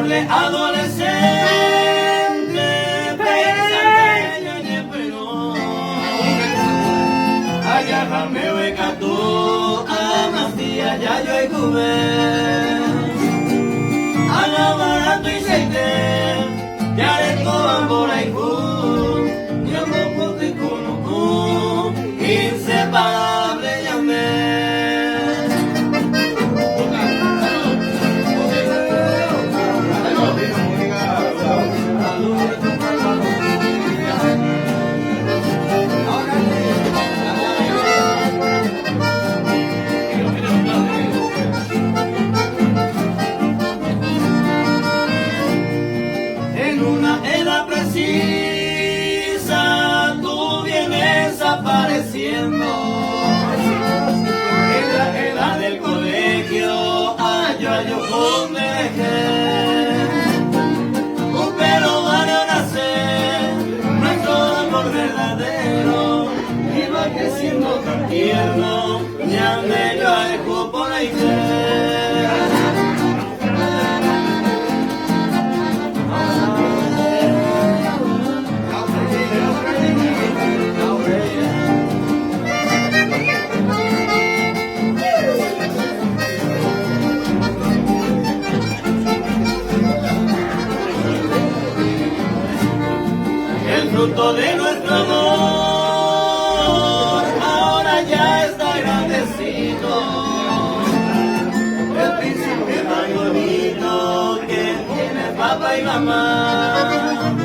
de adolescente, pequeño y pero agárrame beca tú, amasía ya yo y cubé, barato y seite, ya le toman por ahí, yo no puedo y inseparable llamé. En una edad precisa tú vienes apareciendo. En la edad del colegio yo convergé. Pero van a nacer nuestro amor verdadero. Iba creciendo tan tierno, ya me lo alejo por ahí. El fruto de nuestro amor ahora ya está grandecito. El príncipe más bonito que tiene papá y mamá.